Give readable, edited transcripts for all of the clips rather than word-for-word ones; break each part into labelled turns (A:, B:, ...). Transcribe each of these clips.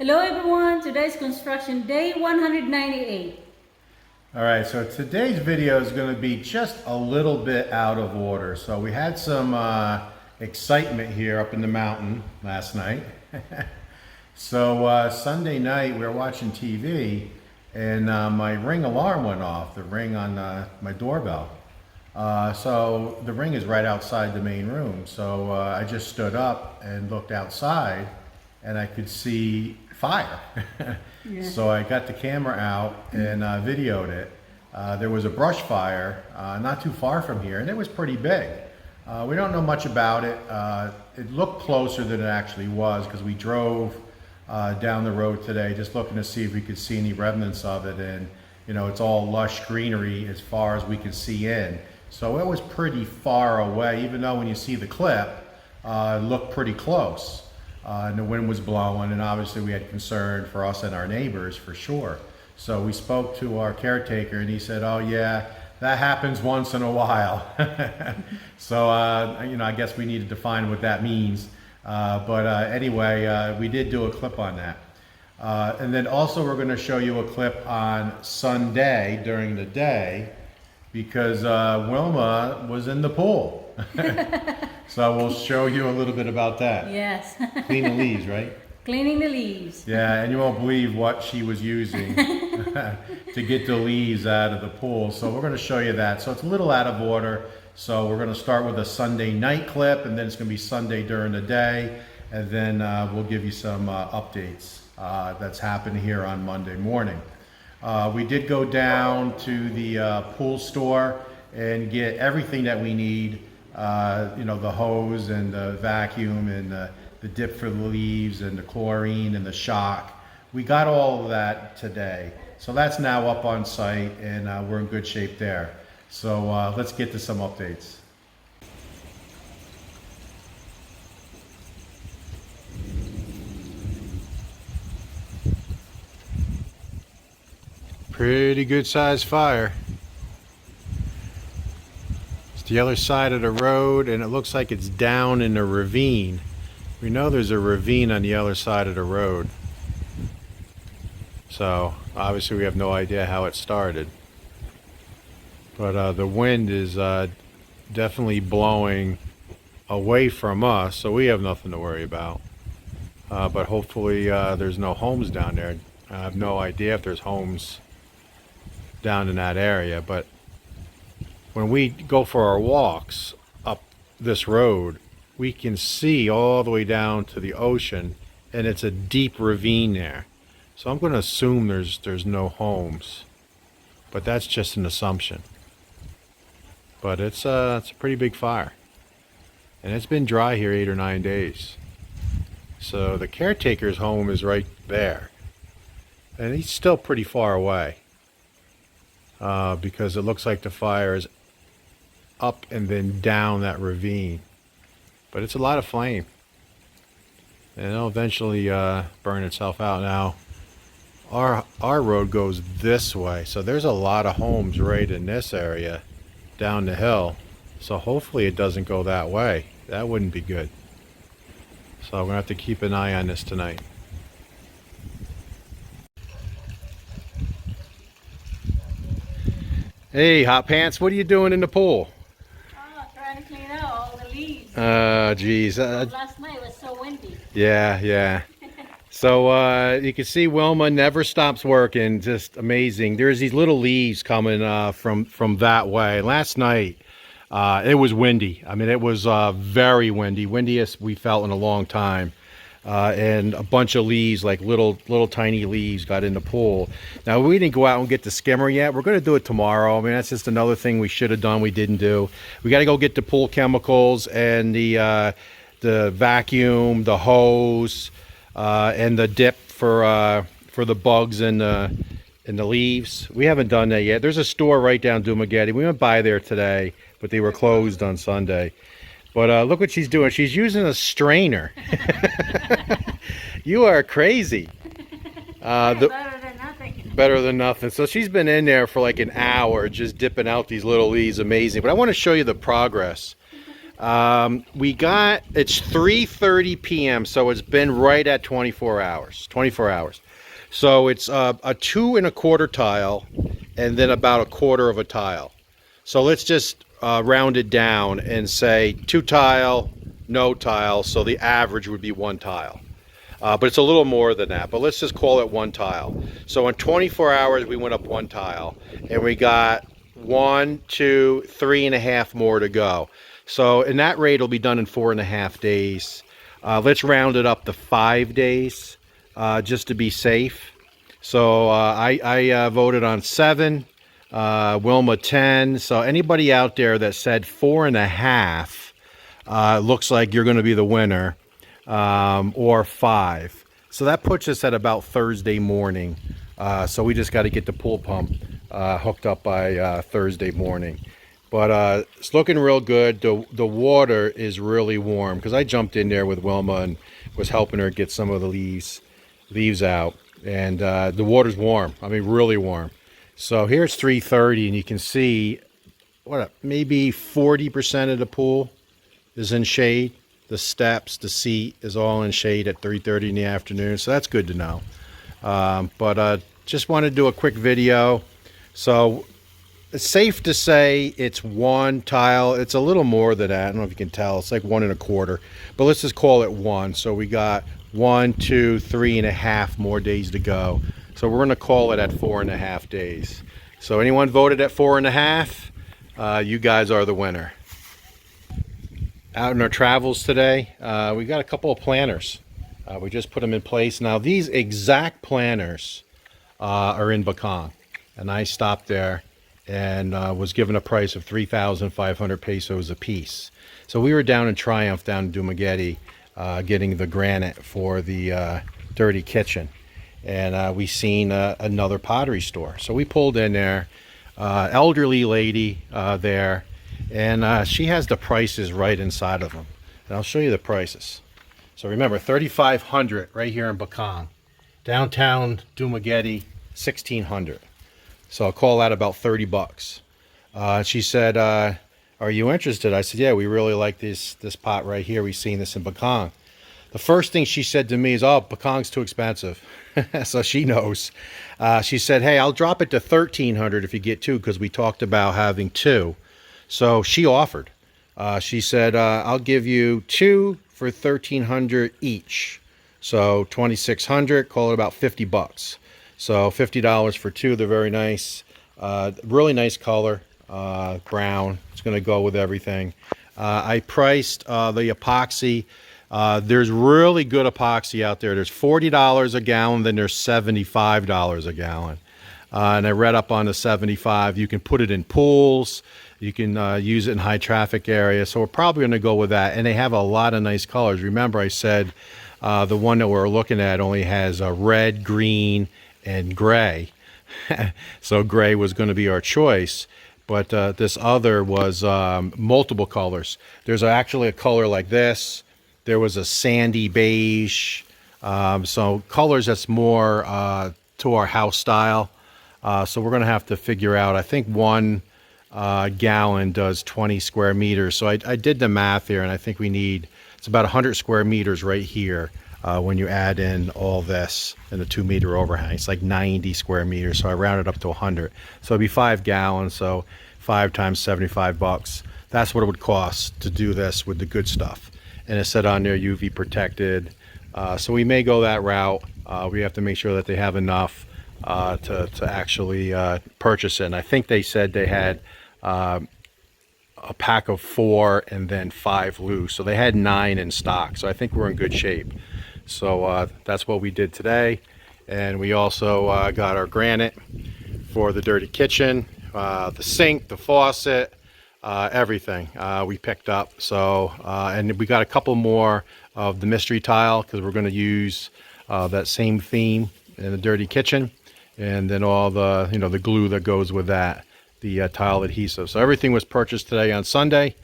A: Hello everyone, today's construction day 198.
B: Alright, so today's video is going to be just a little bit out of order. So we had some excitement here up in the mountain last night. So Sunday night we were watching TV and my Ring alarm went off, the ring on my doorbell. So the ring is right outside the main room. So I just stood up and looked outside and I could see fire.
A: Yeah.
B: So I got the camera out and videoed it. There was a brush fire not too far from here, and it was pretty big. We don't know much about it. It looked closer than it actually was because we drove down the road today just looking to see if we could see any remnants of it, and you know, it's all lush greenery as far as we can see in. So it was pretty far away, even though when you see the clip, it looked pretty close. And the wind was blowing, and obviously we had concern for us and our neighbors for sure. So we spoke to our caretaker and he said, oh yeah, that happens once in a while. So you know, I guess we need to define what that means. Anyway, we did do a clip on that. And then also we're going to show you a clip on Sunday during the day because Wilma was in the pool. So we'll show you a little bit about that.
A: Yes.
B: Cleaning leaves, right?
A: Cleaning the leaves.
B: Yeah, and you won't believe what she was using to get the leaves out of the pool. So we're going to show you that. So it's a little out of order. So we're going to start with a Sunday night clip, and then it's going to be Sunday during the day, and then we'll give you some updates that's happened here on Monday morning. We did go down to the pool store and get everything that we need. You know, the hose and the vacuum and the dip for the leaves and the chlorine and the shock. We got all of that today. So that's now up on site, and we're in good shape there. So let's get to some updates. Pretty good sized fire. The other side of the road, and it looks like it's down in a ravine. We know there's a ravine on the other side of the road, so obviously we have no idea how it started, but the wind is definitely blowing away from us, so we have nothing to worry about. But hopefully there's no homes down there. I have no idea if there's homes down in that area, but when we go for our walks up this road, we can see all the way down to the ocean, and it's a deep ravine there. So I'm going to assume there's no homes, but that's just an assumption. But it's a pretty big fire, and it's been dry here 8 or 9 days. So the caretaker's home is right there, and he's still pretty far away because it looks like the fire is up and then down that ravine, but it's a lot of flame, and it'll eventually burn itself out. Now our road goes this way, so there's a lot of homes right in this area down the hill, so hopefully it doesn't go that way. That wouldn't be good, so I'm gonna have to keep an eye on this tonight. Hey, Hot Pants, what are you doing in the pool?
A: Trying to clean out all the leaves.
B: Geez.
A: Last night was so windy.
B: Yeah. So you can see Wilma never stops working. Just amazing. There's these little leaves coming from that way. Last night it was windy. I mean, it was very windy, windiest we felt in a long time. And a bunch of leaves, like little tiny leaves, got in the pool. Now we didn't go out and get the skimmer yet. We're going to do it tomorrow. I mean, that's just another thing we should have done, we didn't do. We got to go get the pool chemicals and the vacuum, the hose, and the dip for the bugs and the leaves. We haven't done that yet. There's a store right down Dumaguete. We went by there today, but they were closed on Sunday. But look what she's doing. She's using a strainer. You are crazy.
A: Better than nothing.
B: Better than nothing. So she's been in there for like an hour just dipping out these little leaves. Amazing. But I want to show you the progress. It's 3:30 p.m. So it's been right at 24 hours. 24 hours. So it's a 2 1/4 tile, and then about a quarter of a tile. So let's just round it down and say 2 tile, no tile. So the average would be 1 tile. But it's a little more than that. But let's just call it 1 tile. So in 24 hours, we went up 1 tile, and we got 1, 2, 3.5 more to go. So in that rate, it'll be done in 4.5 days. Let's round it up to 5 days, just to be safe. So I voted on 7, Wilma 10. So anybody out there that said 4.5, looks like you're going to be the winner, or 5. So that puts us at about Thursday morning. So we just got to get the pool pump hooked up by Thursday morning. But it's looking real good. The water is really warm because I jumped in there with Wilma and was helping her get some of the leaves out. And the water's warm. I mean, really warm. So here it's 3:30, and you can see maybe 40% of the pool is in shade. The steps, the seat is all in shade at 3:30 in the afternoon. So that's good to know. But just want to do a quick video. So it's safe to say it's 1 tile. It's a little more than that. I don't know if you can tell. It's like 1 1/4. But let's just call it 1. So we got 1, 2, 3.5 more days to go. So we're going to call it at 4.5 days. So anyone voted at 4.5, you guys are the winner. Out in our travels today, we got a couple of planters. We just put them in place. Now these exact planters are in Bacong. And I stopped there and was given a price of 3,500 pesos a piece. So we were down in Triumph, down in Dumaguete, getting the granite for the dirty kitchen. And we seen another pottery store. So we pulled in there, elderly lady there, and she has the prices right inside of them. And I'll show you the prices. So remember, 3,500 right here in Bacong. Downtown Dumaguete, 1,600. So I'll call that about 30 bucks. She said, are you interested? I said, yeah, we really like this pot right here. We've seen this in Bacong. The first thing she said to me is, oh, Bacong's too expensive. So she knows. She said, hey, I'll drop it to 1,300 if you get 2, because we talked about having 2. So she offered. She said, I'll give you 2 for 1,300 each. So 2,600, call it about 50 bucks. So $50 for 2. They're very nice. Really nice color. Brown. It's going to go with everything. I priced the epoxy. There's really good epoxy out there. There's $40 a gallon, then there's $75 a gallon. And I read up on the 75. You can put it in pools. You can use it in high traffic areas. So we're probably going to go with that. And they have a lot of nice colors. Remember I said the one that we're looking at only has red, green, and gray. So gray was going to be our choice. But this other was multiple colors. There's actually a color like this. There was a sandy beige. So colors that's more to our house style. So we're going to have to figure out, I think 1 gallon does 20 square meters. So I did the math here, and I think we need, it's about 100 square meters right here when you add in all this and the 2 meter overhang. It's like 90 square meters. So I rounded up to 100. So it'd be 5 gallons. So 5 times 75 bucks. That's what it would cost to do this with the good stuff. And it said on there UV protected. So we may go that route. We have to make sure that they have enough to actually purchase it. And I think they said they had a pack of 4 and then 5 loose. So they had 9 in stock. So I think we're in good shape. So that's what we did today. And we also got our granite for the dirty kitchen, the sink, the faucet, everything we picked up. So and we got a couple more of the mystery tile because we're going to use that same theme in the dirty kitchen, and then all the the glue that goes with that, the tile adhesive. So everything was purchased today on Sunday,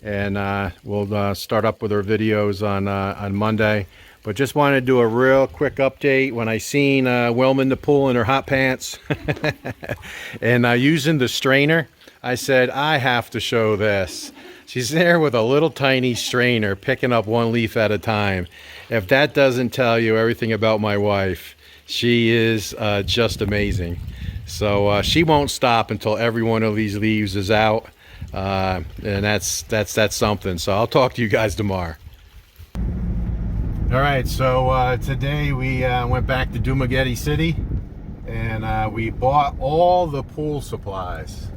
B: and we'll start up with our videos on Monday. But just wanted to do a real quick update. When I seen Wilma in the pool in her hot pants and using the strainer, I said, I have to show this. She's there with a little tiny strainer picking up one leaf at a time. If that doesn't tell you everything about my wife, she is just amazing. So she won't stop until every one of these leaves is out, and that's something. So I'll talk to you guys tomorrow. All right, so today we went back to Dumaguete City, and we bought all the pool supplies,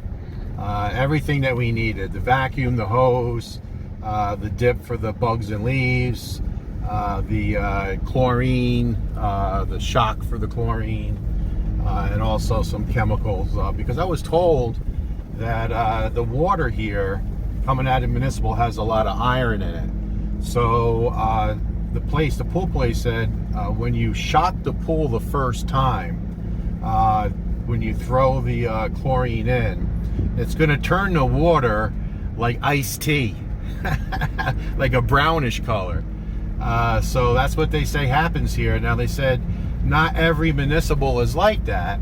B: everything that we needed: the vacuum, the hose, the dip for the bugs and leaves, the chlorine, the shock for the chlorine, and also some chemicals, because I was told that the water here coming out of municipal has a lot of iron in it. So the pool place said when you shock the pool the first time, when you throw the chlorine in, it's going to turn the water like iced tea, like a brownish color. So that's what they say happens here. Now, they said not every municipal is like that,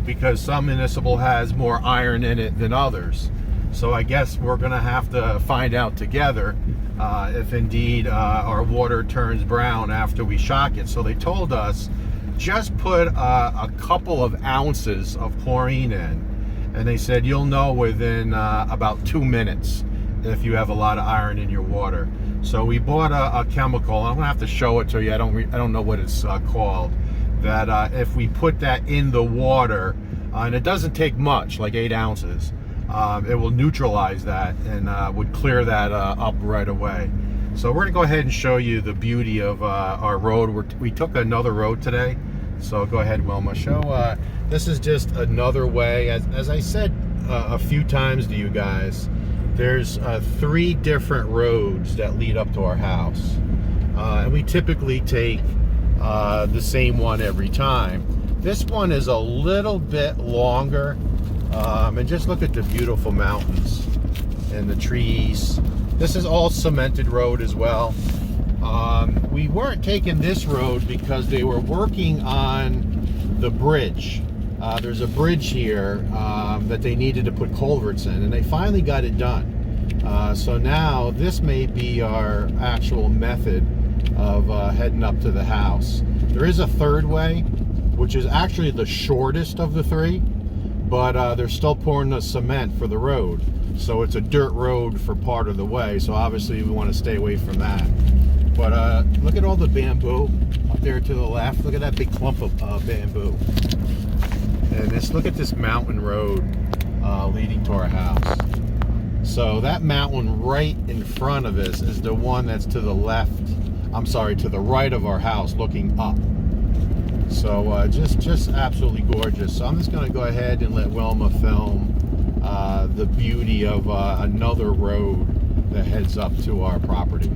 B: because some municipal has more iron in it than others. So I guess we're gonna have to find out together if indeed our water turns brown after we shock it. So they told us just put a couple of ounces of chlorine in, and they said you'll know within about 2 minutes if you have a lot of iron in your water. So we bought a chemical. I'm gonna have to show it to you. I don't know what it's called. That if we put that in the water, and it doesn't take much, like 8 ounces, it will neutralize that and would clear that up right away. So we're gonna go ahead and show you the beauty of our road. We took another road today. So go ahead, Wilma, show. This is just another way. As I said a few times to you guys, there's 3 different roads that lead up to our house, and we typically take the same one every time. This one is a little bit longer, and just look at the beautiful mountains and the trees. This is all cemented road as well. We weren't taking this road because they were working on the bridge. There's a bridge here that they needed to put culverts in, and they finally got it done. So now this may be our actual method of heading up to the house. There is a third way, which is actually the shortest of the 3, but they're still pouring the cement for the road. So it's a dirt road for part of the way, so obviously we want to stay away from that. But look at all the bamboo up there to the left. Look at that big clump of bamboo. And just look at this mountain road leading to our house. So that mountain right in front of us is the one that's to the left, I'm sorry, to the right of our house looking up. So just absolutely gorgeous. So I'm just gonna go ahead and let Wilma film the beauty of another road that heads up to our property.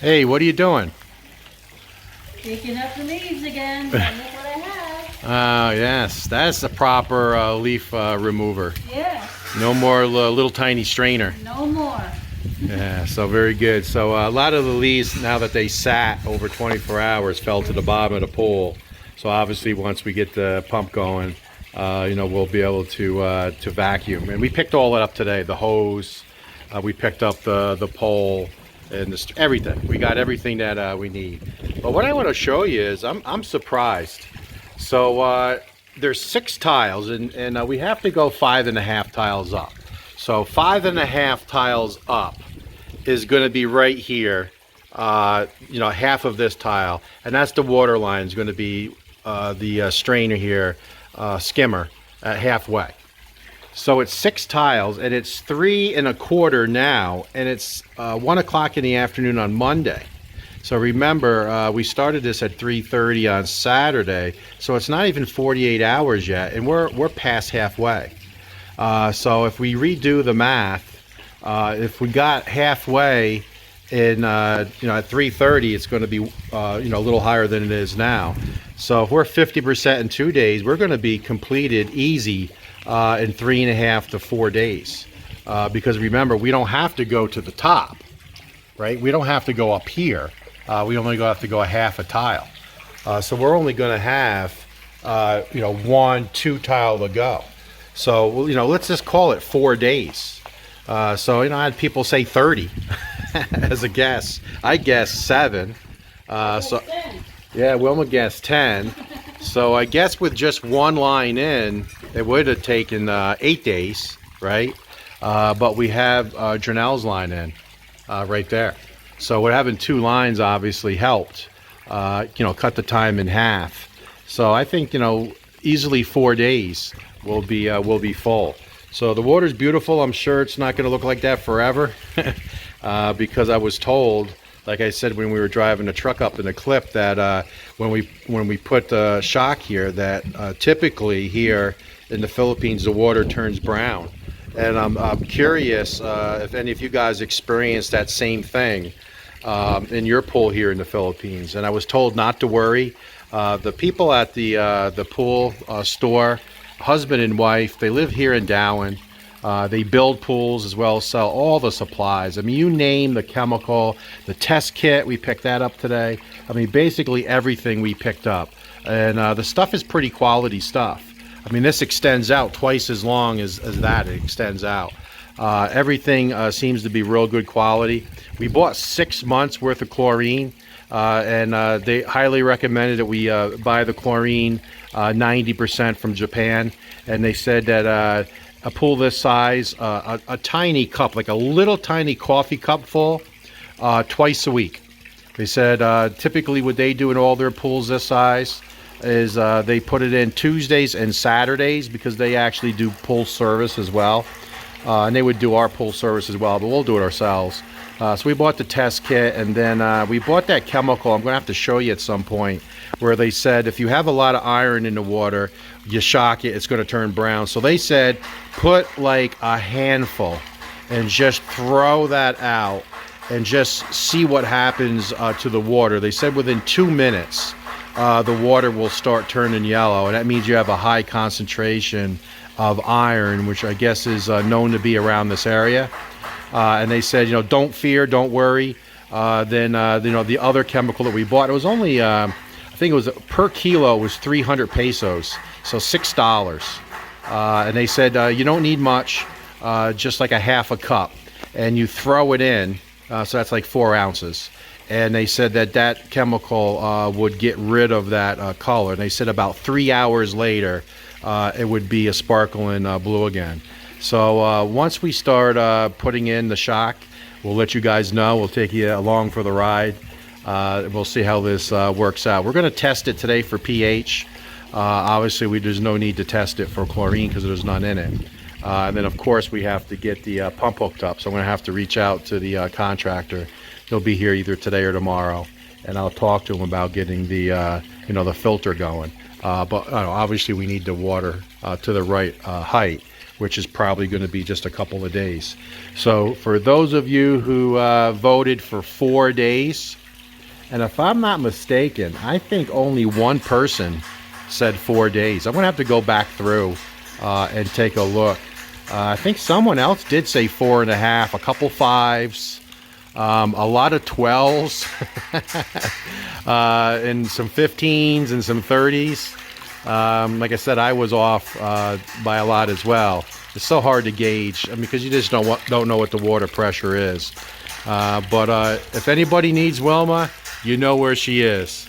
B: Hey, what are you doing?
A: Picking up the leaves again. Look what I have.
B: Oh, yes. That's the proper leaf remover.
A: Yes.
B: No more little tiny strainer.
A: No more.
B: Yeah, so very good. So a lot of the leaves, now that they sat over 24 hours, fell to the bottom of the pool. So obviously, once we get the pump going, we'll be able to vacuum. And we picked all that up today. The hose, we picked up the pole, and everything. We got everything that we need. But what I want to show you is I'm surprised. So there's 6 tiles, and we have to go 5.5 tiles up. So 5.5 tiles up is going to be right here. Half of this tile, and that's the water line. Is going to be the strainer here, skimmer at halfway. So it's 6 tiles, and it's 3.25 now, and it's 1 o'clock in the afternoon on Monday. So remember, we started this at 3:30 on Saturday, so it's not even 48 hours yet, and we're past halfway. So if we redo the math, if we got halfway in at 3:30, it's going to be a little higher than it is now. So if we're 50% in 2 days, we're going to be completed easy in 3.5 to 4 days. Because remember, we don't have to go to the top, right? We don't have to go up here. We only have to go a half a tile. So we're only going to have 1, 2 tile to go. So let's just call it 4 days. So I had people say 30 as a guess. I guessed 7. So yeah, Wilma guessed 10. So I guess with just one line in, it would have taken 8 days, right? But we have Drenell's line in right there. So we're having 2 lines obviously helped, cut the time in half. So I think easily 4 days will be full. So the water's beautiful. I'm sure it's not going to look like that forever, because I was told, like I said when we were driving the truck up in the clip, that when we put the shock here, that typically here in the Philippines the water turns brown. And I'm curious if any of you guys experienced that same thing in your pool here in the Philippines. And I was told not to worry. The people at the pool store, husband and wife, they live here in Darwin. They build pools as well as sell all the supplies. I mean, you name the chemical, the test kit, we picked that up today. I mean, basically everything we picked up. And the stuff is pretty quality stuff. I mean, this extends out twice as long as that. It extends out. Everything seems to be real good quality. We bought 6 months worth of chlorine, and they highly recommended that we buy the chlorine 90% from Japan. And they said that a pool this size, a tiny cup, like a little tiny coffee cup full, twice a week. They said typically what they do in all their pools this size is they put it in Tuesdays and Saturdays, because they actually do pool service as well. And they would do our pool service as well, but we'll do it ourselves. So we bought the test kit, and then we bought that chemical. I'm going to have to show you at some point, where they said if you have a lot of iron in the water, you shock it, it's going to turn brown. So they said put like a handful and just throw that out and just see what happens to the water. They said within 2 minutes the water will start turning yellow, and that means you have a high concentration of iron, which I guess is known to be around this area. And they said, don't fear, don't worry. Then the other chemical that we bought, it was only I think it was per kilo was 300 pesos, so $6. And they said you don't need much, just like a half a cup, and you throw it in. So that's like 4 ounces. And they said that chemical would get rid of that color. And they said about 3 hours later, it would be a sparkling blue again. So once we start putting in the shock, we'll let you guys know. We'll take you along for the ride. We'll see how this works out. We're going to test it today for pH. Obviously, there's no need to test it for chlorine because there's none in it. And then, of course, we have to get the pump hooked up. So I'm going to have to reach out to the contractor. He'll be here either today or tomorrow, and I'll talk to him about getting the the filter going. But obviously, we need the water to the right height, which is probably going to be just a couple of days. So for those of you who voted for 4 days, and if I'm not mistaken, I think only one person said 4 days. I'm going to have to go back through and take a look. I think someone else did say 4.5, a couple 5s. A lot of 12s, and some 15s and some 30s. Like I said, I was off by a lot as well. It's so hard to gauge, I mean, because you just don't know what the water pressure is. But if anybody needs Wilma, you know where she is.